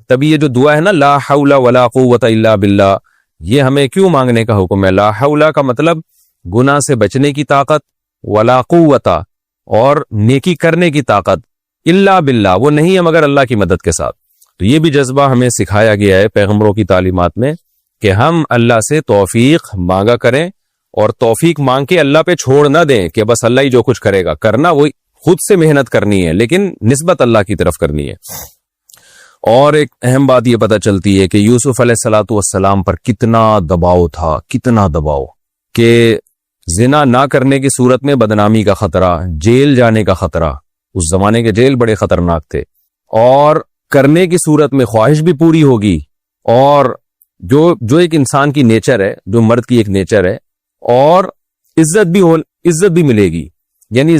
تبھی یہ جو دعا ہے نا لا حول ولا قوت الا باللہ، یہ ہمیں کیوں مانگنے کا حکم ہے؟ لا حول کا مطلب گناہ سے بچنے کی طاقت، ولا قوت اور نیکی کرنے کی طاقت، الا باللہ وہ نہیں ہے مگر اللہ کی مدد کے ساتھ۔ تو یہ بھی جذبہ ہمیں سکھایا گیا ہے پیغمبروں کی تعلیمات میں کہ ہم اللہ سے توفیق مانگا کریں، اور توفیق مانگ کے اللہ پہ چھوڑ نہ دیں کہ بس اللہ ہی جو کچھ کرے گا، کرنا وہی خود سے محنت کرنی ہے لیکن نسبت اللہ کی طرف کرنی ہے۔ اور ایک اہم بات یہ پتہ چلتی ہے کہ یوسف علیہ الصلوۃ والسلام پر کتنا دباؤ تھا، کتنا دباؤ کہ زنا نہ کرنے کی صورت میں بدنامی کا خطرہ، جیل جانے کا خطرہ، اس زمانے کے جیل بڑے خطرناک تھے، اور کرنے کی صورت میں خواہش بھی پوری ہوگی، اور جو ایک انسان کی نیچر ہے، جو مرد کی ایک نیچر ہے، اور عزت بھی ملے گی۔ یعنی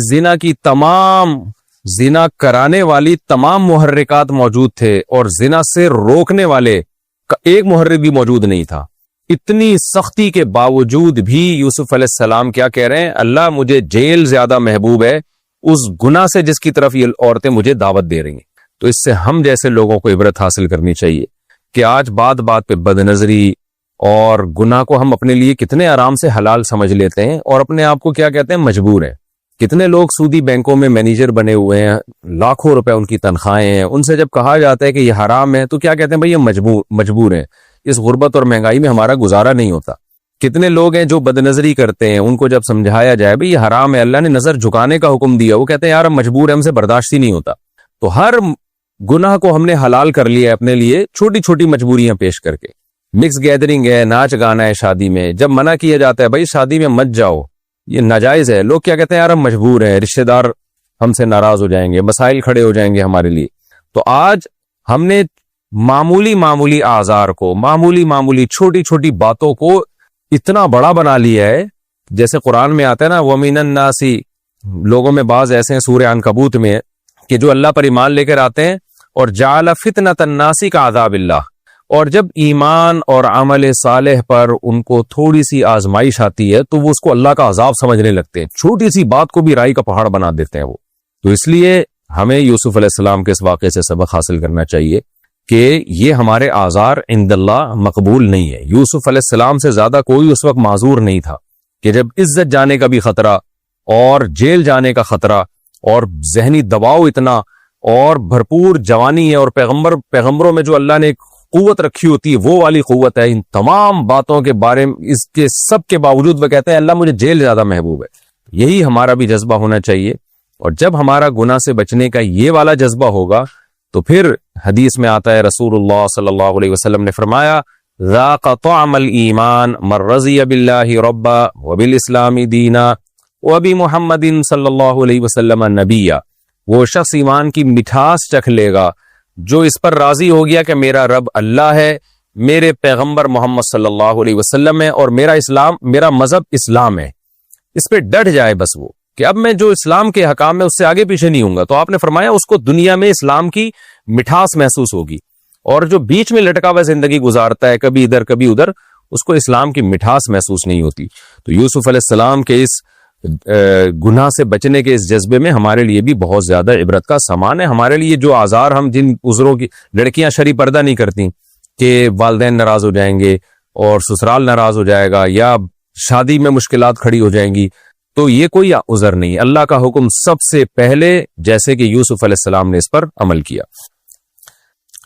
زنا کرانے والی تمام محرکات موجود تھے، اور زنا سے روکنے والے کا ایک محرک بھی موجود نہیں تھا۔ اتنی سختی کے باوجود بھی یوسف علیہ السلام کیا کہہ رہے ہیں؟ اللہ مجھے جیل زیادہ محبوب ہے اس گناہ سے جس کی طرف یہ عورتیں مجھے دعوت دے رہی ہیں۔ تو اس سے ہم جیسے لوگوں کو عبرت حاصل کرنی چاہیے کہ آج بات بات پہ بد نظری اور گناہ کو ہم اپنے لیے کتنے آرام سے حلال سمجھ لیتے ہیں، اور اپنے آپ کو کیا کہتے ہیں؟ مجبور ہیں۔ کتنے لوگ سودی بینکوں میں مینیجر بنے ہوئے ہیں، لاکھوں روپے ان کی تنخواہیں ہیں، ان سے جب کہا جاتا ہے کہ یہ حرام ہے تو کیا کہتے ہیں؟ بھئی یہ مجبور ہیں، اس غربت اور مہنگائی میں ہمارا گزارا نہیں ہوتا۔ کتنے لوگ ہیں جو بد نظری کرتے ہیں، ان کو جب سمجھایا جائے بھئی یہ حرام ہے، اللہ نے نظر جھکانے کا حکم دیا، وہ کہتے ہیں یار ہم مجبور ہیں، ہم سے برداشت ہی نہیں ہوتا۔ تو ہر گناہ کو ہم نے حلال کر لیا ہے اپنے لیے، چھوٹی چھوٹی مجبوریاں پیش کر کے۔ مکس گیدرنگ ہے، ناچ گانا ہے شادی میں، جب منع کیا جاتا ہے بھائی شادی میں مت جاؤ، یہ ناجائز ہے، لوگ کیا کہتے ہیں؟ یار ہم مجبور ہیں، رشتہ دار ہم سے ناراض ہو جائیں گے، مسائل کھڑے ہو جائیں گے ہمارے لیے۔ تو آج ہم نے معمولی آزار کو، معمولی چھوٹی چھوٹی باتوں کو اتنا بڑا بنا لیا ہے، جیسے قرآن میں آتا ہے نا وَمِنَ النَّاسِ، لوگوں میں بعض ایسے ہیں سورہ عنکبوت میں کہ جو اللہ پر ایمان لے کر آتے ہیں، اور جَعَلَ فِتْنَةَ النَّاسِ كَعَذَابِ اللَّهِ، اور جب ایمان اور عمل صالح پر ان کو تھوڑی سی آزمائش آتی ہے تو وہ اس کو اللہ کا عذاب سمجھنے لگتے ہیں، چھوٹی سی بات کو بھی رائی کا پہاڑ بنا دیتے ہیں وہ۔ تو اس لیے ہمیں یوسف علیہ السلام کے اس واقعے سے سبق حاصل کرنا چاہیے کہ یہ ہمارے آزار عند اللہ مقبول نہیں ہے۔ یوسف علیہ السلام سے زیادہ کوئی اس وقت معذور نہیں تھا کہ جب عزت جانے کا بھی خطرہ، اور جیل جانے کا خطرہ، اور ذہنی دباؤ اتنا، اور بھرپور جوانی ہے، اور پیغمبروں میں جو اللہ نے قوت رکھی ہوتی ہے وہ والی قوت ہے، ان تمام باتوں کے بارے میں اس کے سب کے باوجود وہ کہتے ہیں اللہ مجھے جیل زیادہ محبوب ہے۔ یہی ہمارا بھی جذبہ ہونا چاہیے، اور جب ہمارا گناہ سے بچنے کا یہ والا جذبہ ہوگا تو پھر حدیث میں آتا ہے، رسول اللہ صلی اللہ علیہ وسلم نے فرمایا ذاق طعم الایمان من رضی باللہ ربا وبالاسلام دینا وبمحمد صلی اللہ علیہ وسلم نبیا، وہ شخص ایمان کی مٹھاس چکھ لے گا جو اس پر راضی ہو گیا کہ میرا رب اللہ ہے، میرے پیغمبر محمد صلی اللہ علیہ وسلم ہے، اور میرا مذہب اسلام ہے، اس پہ ڈٹ جائے بس وہ کہ اب میں جو اسلام کے حکام میں اس سے آگے پیچھے نہیں ہوں گا۔ تو آپ نے فرمایا اس کو دنیا میں اسلام کی مٹھاس محسوس ہوگی، اور جو بیچ میں لٹکا ہوا زندگی گزارتا ہے کبھی ادھر کبھی ادھر، اس کو اسلام کی مٹھاس محسوس نہیں ہوتی۔ تو یوسف علیہ السلام کے اس گناہ سے بچنے کے اس جذبے میں ہمارے لیے بھی بہت زیادہ عبرت کا سامان ہے۔ ہمارے لیے جو آزار، ہم جن عذروں کی، لڑکیاں شرعی پردہ نہیں کرتی کہ والدین ناراض ہو جائیں گے اور سسرال ناراض ہو جائے گا یا شادی میں مشکلات کھڑی ہو جائیں گی، تو یہ کوئی عذر نہیں۔ اللہ کا حکم سب سے پہلے، جیسے کہ یوسف علیہ السلام نے اس پر عمل کیا۔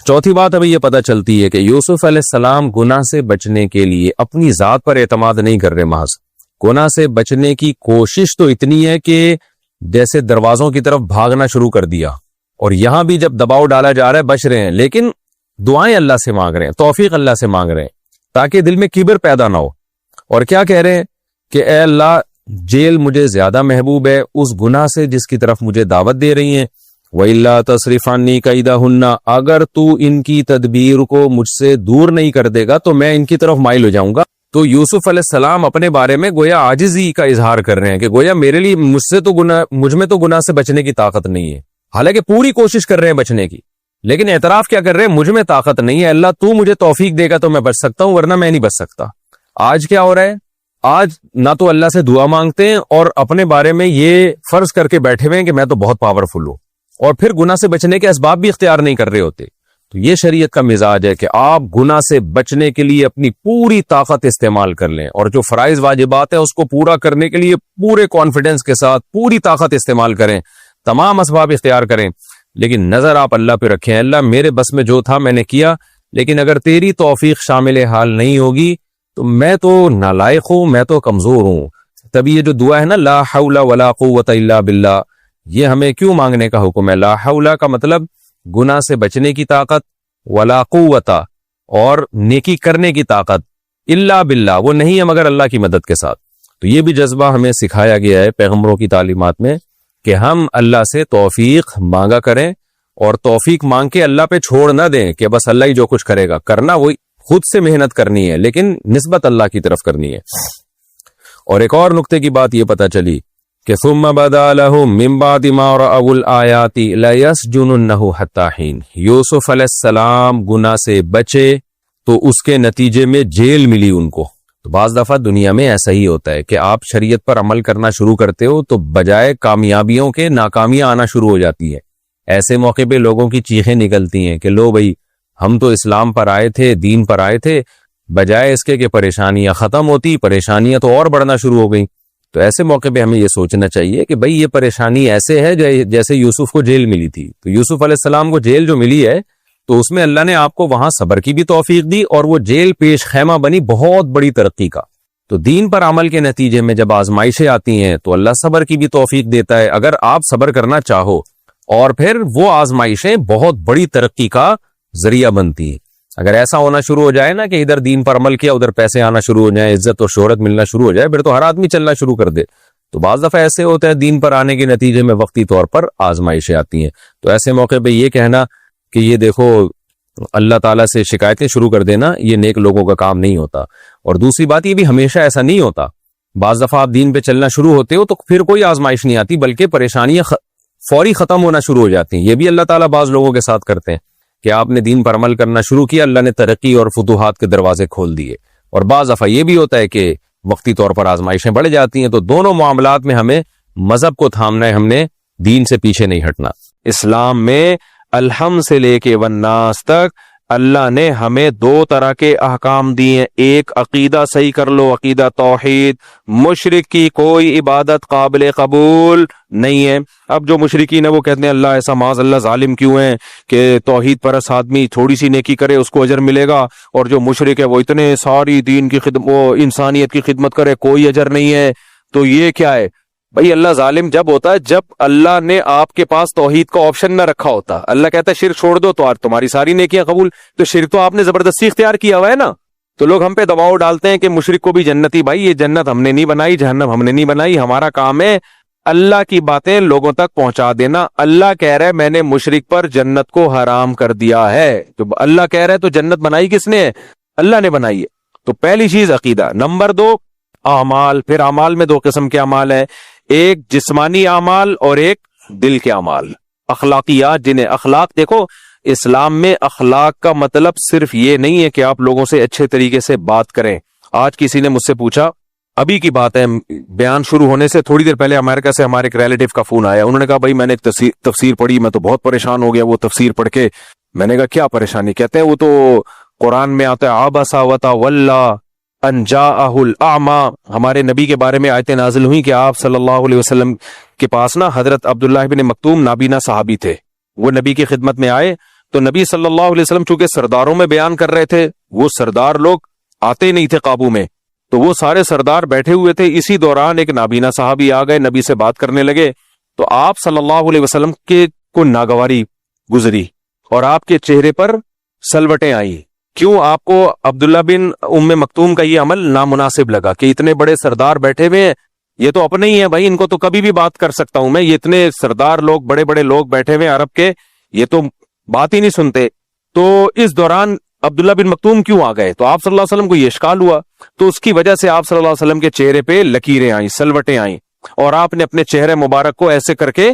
چوتھی بات ابھی یہ پتہ چلتی ہے کہ یوسف علیہ السلام گناہ سے بچنے کے لیے اپنی ذات پر اعتماد نہیں کر رہے، محض گناہ سے بچنے کی کوشش تو اتنی ہے کہ جیسے دروازوں کی طرف بھاگنا شروع کر دیا، اور یہاں بھی جب دباؤ ڈالا جا رہا ہے بچ رہے ہیں، لیکن دعائیں اللہ سے مانگ رہے ہیں، توفیق اللہ سے مانگ رہے ہیں تاکہ دل میں کبر پیدا نہ ہو۔ اور کیا کہہ رہے ہیں کہ اے اللہ جیل مجھے زیادہ محبوب ہے اس گناہ سے جس کی طرف مجھے دعوت دے رہی ہیں، وَإِلَّا تَصْرِفْ عَنِّي كَيْدَهُنَّ، اگر تو ان کی تدبیر کو مجھ سے دور نہیں کر دے گا تو میں ان کی طرف مائل ہو جاؤں گا۔ تو یوسف علیہ السلام اپنے بارے میں گویا عاجزی کا اظہار کر رہے ہیں کہ گویا مجھ میں تو گناہ سے بچنے کی طاقت نہیں ہے، حالانکہ پوری کوشش کر رہے ہیں بچنے کی، لیکن اعتراف کیا کر رہے ہیں؟ مجھ میں طاقت نہیں ہے، اللہ تو مجھے توفیق دے گا تو میں بچ سکتا ہوں، ورنہ میں نہیں بچ سکتا۔ آج کیا ہو رہا ہے؟ آج نہ تو اللہ سے دعا مانگتے ہیں اور اپنے بارے میں یہ فرض کر کے بیٹھے ہوئے ہیں کہ میں تو بہت پاورفل ہوں، اور پھر گناہ سے بچنے کے اسباب بھی اختیار نہیں کر رہے ہوتے۔ تو یہ شریعت کا مزاج ہے کہ آپ گناہ سے بچنے کے لیے اپنی پوری طاقت استعمال کر لیں، اور جو فرائض واجبات ہیں اس کو پورا کرنے کے لیے پورے کانفیڈنس کے ساتھ پوری طاقت استعمال کریں، تمام اسباب اختیار کریں، لیکن نظر آپ اللہ پہ رکھیں، اللہ میرے بس میں جو تھا میں نے کیا، لیکن اگر تیری توفیق شامل حال نہیں ہوگی تو میں تو نالائق ہوں، میں تو کمزور ہوں۔ تبھی یہ جو دعا ہے نا، لا حول ولا قوت الا باللہ، یہ ہمیں کیوں مانگنے کا حکم ہے؟ لا حول کا مطلب گناہ سے بچنے کی طاقت، ولا قوت اور نیکی کرنے کی طاقت، الا باللہ وہ نہیں ہے مگر اللہ کی مدد کے ساتھ۔ تو یہ بھی جذبہ ہمیں سکھایا گیا ہے پیغمبروں کی تعلیمات میں کہ ہم اللہ سے توفیق مانگا کریں، اور توفیق مانگ کے اللہ پہ چھوڑ نہ دیں کہ بس اللہ ہی جو کچھ کرے گا، کرنا وہی خود سے محنت کرنی ہے لیکن نسبت اللہ کی طرف کرنی ہے۔ اور ایک اور نقطے کی بات یہ پتہ چلی کہ ثم بدا لهم من بعد ما رأوا الآیات لیسجننہ حتی حین، یوسف علیہ السلام گناہ سے بچے تو اس کے نتیجے میں جیل ملی ان کو۔ تو بعض دفعہ دنیا میں ایسا ہی ہوتا ہے کہ آپ شریعت پر عمل کرنا شروع کرتے ہو تو بجائے کامیابیوں کے ناکامیاں آنا شروع ہو جاتی ہیں۔ ایسے موقع پہ لوگوں کی چیخیں نکلتی ہیں کہ لو بھائی ہم تو اسلام پر آئے تھے، دین پر آئے تھے، بجائے اس کے کہ پریشانیاں ختم ہوتی، پریشانیاں تو اور بڑھنا شروع ہو گئیں۔ تو ایسے موقع پہ ہمیں یہ سوچنا چاہیے کہ بھئی یہ پریشانی ایسے ہے جیسے یوسف کو جیل ملی تھی۔ تو یوسف علیہ السلام کو جیل جو ملی ہے تو اس میں اللہ نے آپ کو وہاں صبر کی بھی توفیق دی، اور وہ جیل پیش خیمہ بنی بہت بڑی ترقی کا۔ تو دین پر عمل کے نتیجے میں جب آزمائشیں آتی ہیں تو اللہ صبر کی بھی توفیق دیتا ہے اگر آپ صبر کرنا چاہو، اور پھر وہ آزمائشیں بہت بڑی ترقی کا ذریعہ بنتی ہیں۔ اگر ایسا ہونا شروع ہو جائے نا کہ ادھر دین پر عمل کیا ادھر پیسے آنا شروع ہو جائیں، عزت اور شہرت ملنا شروع ہو جائے، پھر تو ہر آدمی چلنا شروع کر دے۔ تو بعض دفعہ ایسے ہوتا ہے دین پر آنے کے نتیجے میں وقتی طور پر آزمائشیں آتی ہیں، تو ایسے موقع پہ یہ کہنا کہ یہ دیکھو اللہ تعالیٰ سے شکایتیں شروع کر دینا، یہ نیک لوگوں کا کام نہیں ہوتا۔ اور دوسری بات یہ بھی ہمیشہ ایسا نہیں ہوتا، بعض دفعہ آپ دین پہ چلنا شروع ہوتے ہو تو پھر کوئی آزمائش نہیں آتی بلکہ پریشانیاں فوری ختم ہونا شروع ہو جاتی ہیں۔ یہ بھی اللہ تعالیٰ بعض لوگوں کے ساتھ کرتے ہیں کہ آپ نے دین پر عمل کرنا شروع کیا، اللہ نے ترقی اور فتوحات کے دروازے کھول دیے۔ اور بعض دفعہ یہ بھی ہوتا ہے کہ وقتی طور پر آزمائشیں بڑھ جاتی ہیں۔ تو دونوں معاملات میں ہمیں مذہب کو تھامنا ہے، ہم نے دین سے پیچھے نہیں ہٹنا۔ اسلام میں الحم سے لے کے والناس تک اللہ نے ہمیں دو طرح کے احکام دیے ہیں۔ ایک عقیدہ صحیح کر لو، عقیدہ توحید، مشرک کی کوئی عبادت قابل قبول نہیں ہے۔ اب جو مشرکین ہیں وہ کہتے ہیں اللہ ایسا معاذ اللہ ظالم کیوں ہے کہ توحید پرست آدمی تھوڑی سی نیکی کرے اس کو اجر ملے گا، اور جو مشرک ہے وہ اتنے ساری دین کی خدمت، وہ انسانیت کی خدمت کرے کوئی اجر نہیں ہے۔ تو یہ کیا ہے بھائی؟ اللہ ظالم جب ہوتا ہے جب اللہ نے آپ کے پاس توحید کا آپشن نہ رکھا ہوتا۔ اللہ کہتا ہے شرک چھوڑ دو تو تمہاری ساری نیکیاں قبول، تو شرک تو آپ نے زبردستی اختیار کیا ہوا ہے نا۔ تو لوگ ہم پہ دباؤ ڈالتے ہیں کہ مشرک کو بھی جنتی، بھائی یہ جنت ہم نے نہیں بنائی، جہنم ہم نے نہیں بنائی، ہمارا کام ہے اللہ کی باتیں لوگوں تک پہنچا دینا۔ اللہ کہہ رہا ہے میں نے مشرک پر جنت کو حرام کر دیا ہے، تو اللہ کہہ رہا ہے تو جنت بنائی کس نے ہے؟ اللہ نے بنائی ہے۔ تو پہلی چیز عقیدہ۔ نمبر 2 اعمال۔ پھر اعمال میں 2 قسم کے اعمال ہیں، ایک جسمانی اعمال اور ایک دل کے اعمال، اخلاقیات جنہیں اخلاق۔ دیکھو اسلام میں اخلاق کا مطلب صرف یہ نہیں ہے کہ آپ لوگوں سے اچھے طریقے سے بات کریں۔ آج کسی نے مجھ سے پوچھا، ابھی کی بات ہے، بیان شروع ہونے سے تھوڑی دیر پہلے امریکہ سے ہمارے ایک ریلیٹیو کا فون آیا، انہوں نے کہا بھائی میں نے ایک تفسیر پڑھی، میں تو بہت پریشان ہو گیا وہ تفسیر پڑھ کے۔ میں نے کہا کیا پریشانی؟ کہتے ہیں وہ تو قرآن میں آتا ہے عبس وتولی ان جاءہ الاعمی، ہمارے نبی کے بارے میں آیتیں نازل ہوئی کہ آپ صلی اللہ علیہ وسلم کے پاس نا حضرت عبداللہ بن مکتوم نابینا صحابی تھے، وہ نبی کی خدمت میں آئے تو نبی صلی اللہ علیہ وسلم چونکہ سرداروں میں بیان کر رہے تھے، وہ سردار لوگ آتے نہیں تھے قابو میں، تو وہ سارے سردار بیٹھے ہوئے تھے۔ اسی دوران ایک نابینا صحابی آ گئے، نبی سے بات کرنے لگے، تو آپ صلی اللہ علیہ وسلم کے کو ناگواری گزری اور آپ کے چہرے پر سلوٹیں آئیں۔ کیوں؟ آپ کو عبداللہ بن ام مکتوم کا یہ عمل نامناسب لگا کہ اتنے بڑے سردار بیٹھے ہوئے ہیں، یہ تو اپنے ہی ہیں بھائی، ان کو تو کبھی بھی بات کر سکتا ہوں میں، یہ اتنے سردار لوگ، بڑے بڑے لوگ بیٹھے ہوئے عرب کے، یہ تو بات ہی نہیں سنتے۔ تو اس دوران عبداللہ بن مکتوم کیوں آ گئے؟ تو آپ صلی اللہ علیہ وسلم کو یہ اشکال ہوا، تو اس کی وجہ سے آپ صلی اللہ علیہ وسلم کے چہرے پہ لکیریں آئیں، سلوٹیں آئیں، اور آپ نے اپنے چہرے مبارک کو ایسے کر کے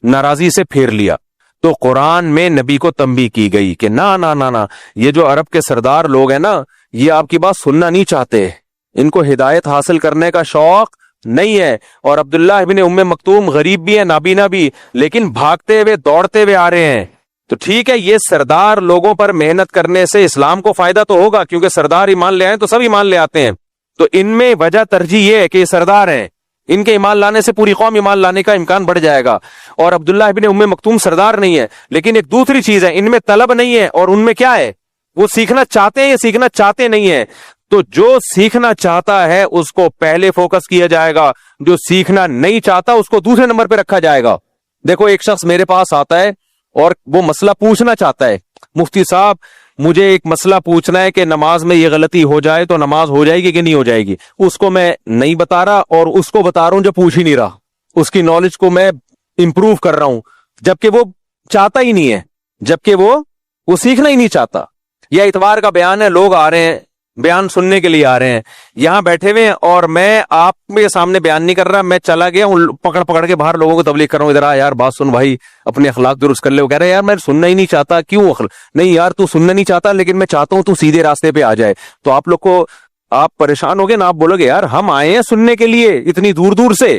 ناراضی سے پھیر لیا۔ تو قرآن میں نبی کو تنبیہ کی گئی کہ نا نا نا نا، یہ جو عرب کے سردار لوگ ہیں نا، یہ آپ کی بات سننا نہیں چاہتے، ان کو ہدایت حاصل کرنے کا شوق نہیں ہے۔ اور عبداللہ ابن ام مکتوم غریب بھی ہے، نابینا بھی، لیکن بھاگتے ہوئے دوڑتے ہوئے آ رہے ہیں تو ٹھیک ہے یہ سردار لوگوں پر محنت کرنے سے اسلام کو فائدہ تو ہوگا، کیونکہ سردار ایمان لے آئے تو سب ایمان لے آتے ہیں، تو ان میں وجہ ترجیح یہ ہے کہ یہ سردار ہیں، ان کے ایمان لانے سے پوری قوم ایمان لانے کا امکان بڑھ جائے گا. اور عبداللہ ابن ام مکتوم سردار نہیں ہے، لیکن ایک دوسری چیز ہے، ان میں طلب نہیں ہے، اور ان میں کیا ہے، وہ سیکھنا چاہتے ہیں یا سیکھنا چاہتے نہیں ہیں. تو جو سیکھنا چاہتا ہے اس کو پہلے فوکس کیا جائے گا، جو سیکھنا نہیں چاہتا اس کو دوسرے نمبر پہ رکھا جائے گا. دیکھو ایک شخص میرے پاس آتا ہے اور وہ مسئلہ پوچھنا چاہتا ہے، مفتی صاحب مجھے ایک مسئلہ پوچھنا ہے کہ نماز میں یہ غلطی ہو جائے تو نماز ہو جائے گی کہ نہیں ہو جائے گی. اس کو میں نہیں بتا رہا اور اس کو بتا رہا ہوں جو پوچھ ہی نہیں رہا، اس کی نالج کو میں امپروو کر رہا ہوں، جبکہ وہ چاہتا ہی نہیں ہے، جبکہ وہ سیکھنا ہی نہیں چاہتا. یہ اتوار کا بیان ہے، لوگ آ رہے ہیں بیان سننے کے لیے آ رہے ہیں، یہاں بیٹھے ہوئے ہیں اور میں آپ کے سامنے بیان نہیں کر رہا، میں چلا گیا ہوں پکڑ کے باہر لوگوں کو تبلیغ کر رہا ہوں، ادھر آ یار بات سن بھائی، اپنے اخلاق درست کر لے. وہ کہہ رہے ہیں یار میں سننا ہی نہیں چاہتا. کیوں نہیں یار تو سننا نہیں چاہتا، لیکن میں چاہتا ہوں تو سیدھے راستے پہ آ جائے. تو آپ لوگ کو آپ پریشان ہوگے نا، آپ بولو گے یار ہم آئے ہیں سننے کے لیے اتنی دور دور سے،